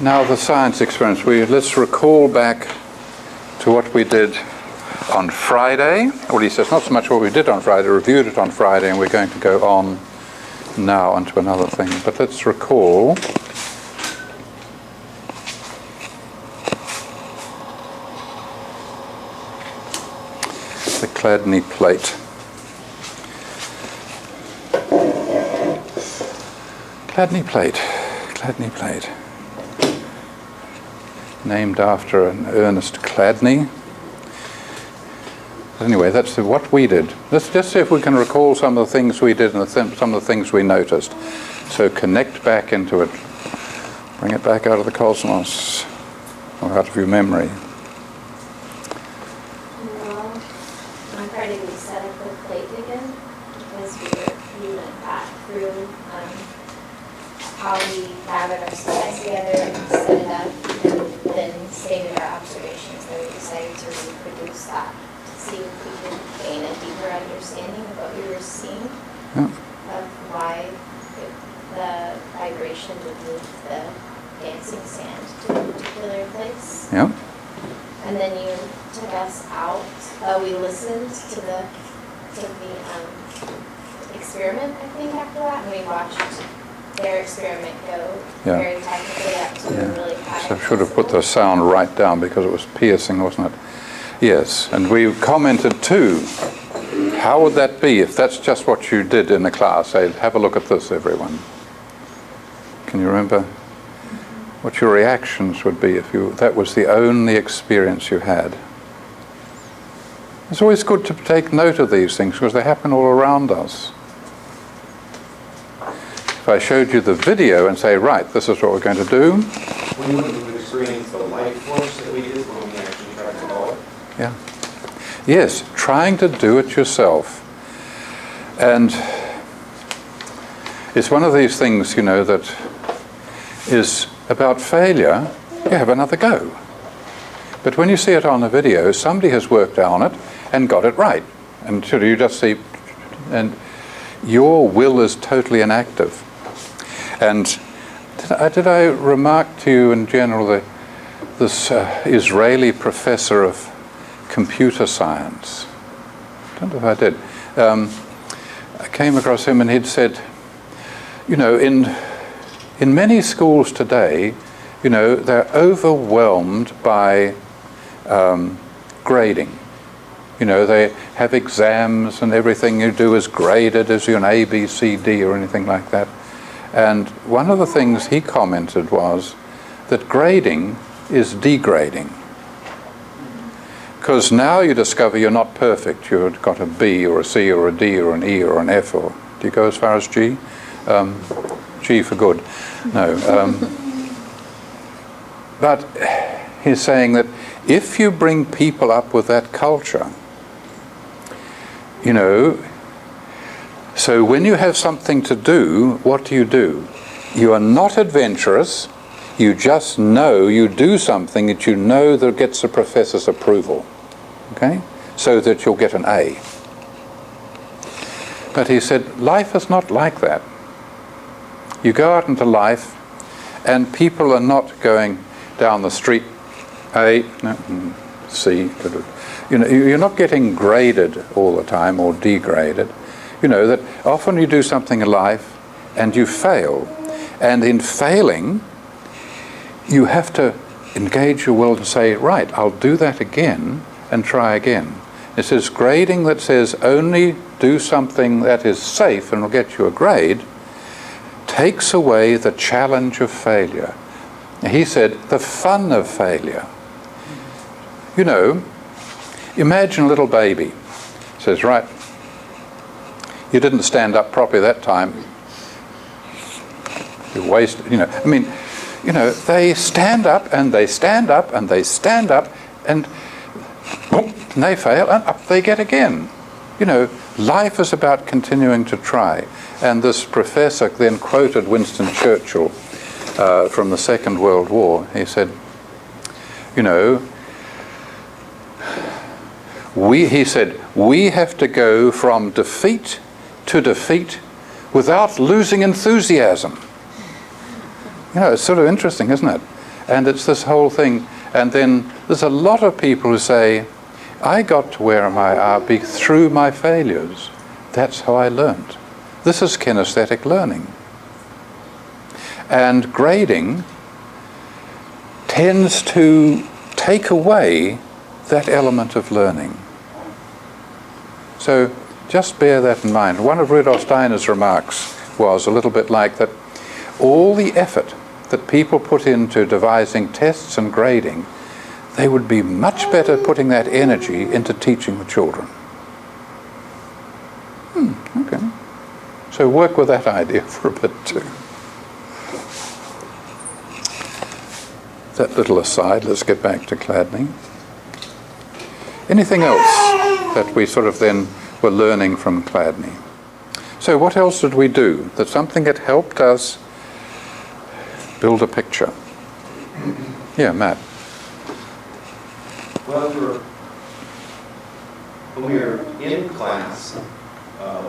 Now the science experiments. Let's recall back to what we did on Friday. Or at least it's not so much what we did on Friday, reviewed it on Friday, and we're going to go on now onto another thing. But let's recall the Chladni plate. Chladni plate. Named after an Ernest Chladni. Anyway, that's what we did. Let's just see if we can recall some of the things we did and some of the things we noticed. So connect back into it. Bring it back out of the cosmos, or out of your memory. Well, on Friday we set up the plate again, because we went back through how we gathered our slides together and set it up, and then stated our observations. Then we decided to reproduce that to see if we could gain a deeper understanding of what we were seeing, of why the vibration would move the dancing sand to a particular place. Yeah. And then you took us out. We listened to the experiment, I think, after that, and we watched their experiment go very technically up to really high. So I should have put the sound right down because it was piercing, wasn't it? Yes, and we commented too, how would that be if that's just what you did in the class? Say, have a look at this, everyone. Can you remember what your reactions would be if that was the only experience you had? It's always good to take note of these things because they happen all around us. If I showed you the video and say, right, this is what we're going to do. We wouldn't have experienced the life force that we did when we actually tried to call it. Yeah. Yes, trying to do it yourself. And it's one of these things, that is about failure. You have another go. But when you see it on a video, somebody has worked on it and got it right. And you just see, and your will is totally inactive. And did I remark to you in general this Israeli professor of computer science? I don't know if I did. I came across him and he'd said, in many schools today, they're overwhelmed by grading. They have exams and everything you do is graded as an A, B, C, D or anything like that. And one of the things he commented was that grading is degrading. Because now you discover you're not perfect. You've got a B or a C or a D or an E or an F, or do you go as far as G? G for good. No. But he's saying that if you bring people up with that culture, so when you have something to do, what do? You are not adventurous. You just know you do something that you know that gets the professor's approval, okay? So that you'll get an A. But he said, life is not like that. You go out into life, and people are not going down the street, A, no, C. You're not getting graded all the time or degraded. That often you do something in life and you fail. And in failing, you have to engage your will to say, right, I'll do that again and try again. It says grading that says only do something that is safe and will get you a grade takes away the challenge of failure. He said the fun of failure. Imagine a little baby says, right, you didn't stand up properly that time. You wasted, they stand up and they stand up and they stand up and boom, and they fail and up they get again. Life is about continuing to try. And this professor then quoted Winston Churchill from the Second World War. He said, we have to go from defeat to defeat without losing enthusiasm. It's sort of interesting, isn't it? And it's this whole thing. And then there's a lot of people who say, I got to where I are through my failures. That's how I learned. This is kinesthetic learning. And grading tends to take away that element of learning. So just bear that in mind. One of Rudolf Steiner's remarks was a little bit like that all the effort that people put into devising tests and grading, they would be much better putting that energy into teaching the children. Okay. So work with that idea for a bit too. That little aside, let's get back to Chladni. Anything else that we sort of then were learning from Chladni? So what else did we do? That's something that helped us build a picture. Yeah, Matt. Well, when we were in class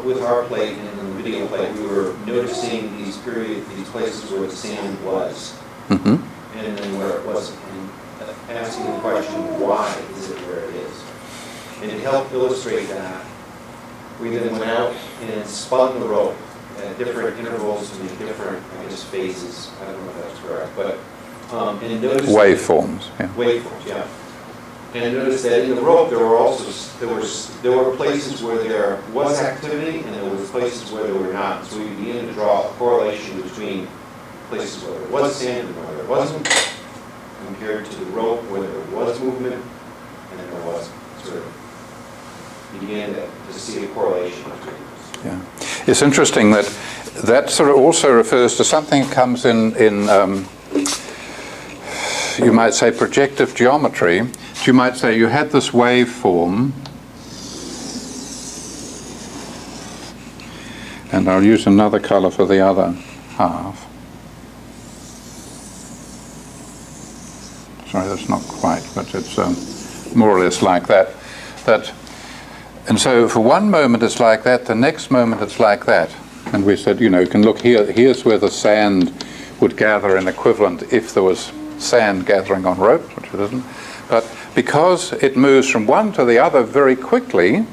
with our plate and the video plate, we were noticing these places where the sand was, and then where it wasn't, and asking the question, why is it where it is? And to help illustrate that, we then went out and spun the rope at different intervals and in different, I guess, phases. I don't know if that's correct, but and noticed Waveforms. Yeah. Waveforms, yeah. And notice that in the rope there were places where there was activity and there was places where there were not. So we began to draw a correlation between places where there was sand and where there wasn't, compared to the rope where there was movement and there wasn't. Sort of began to see a correlation between those. Yeah. It's interesting that sort of also refers to something that comes in you might say projective geometry. So you might say you had this waveform, and I'll use another color for the other half. Sorry, that's not quite, but it's more or less like that. And so for one moment it's like that, the next moment it's like that. And we said, you can look here, here's where the sand would gather in equivalent if there was sand gathering on rope, which it isn't. But because it moves from one to the other very quickly,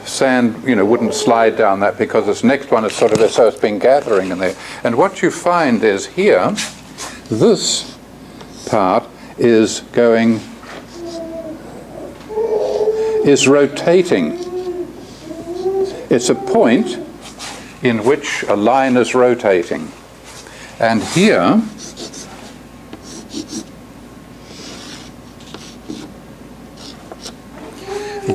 sand, wouldn't slide down that because this next one is sort of so it's been gathering in there. And what you find is here, this part is rotating. It's a point in which a line is rotating. And here,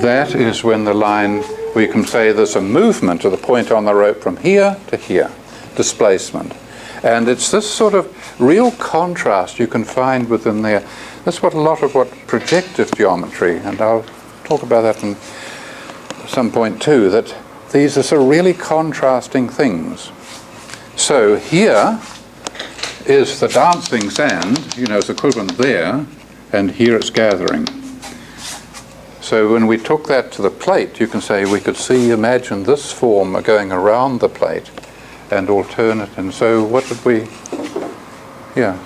that is when the line, we can say there's a movement of the point on the rope from here to here, displacement. And it's this sort of real contrast you can find within there. That's what a lot of what projective geometry, and I'll talk about that in some point too, that these are sort of really contrasting things. So here is the dancing sand, it's equivalent there, and here it's gathering. So when we took that to the plate, you can say we could imagine this form going around the plate and alternate. And so what did we,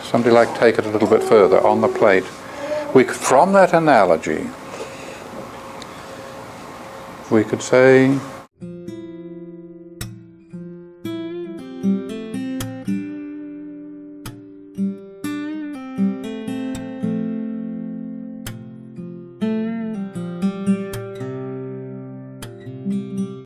somebody like take it a little bit further on the plate. From that analogy, we could say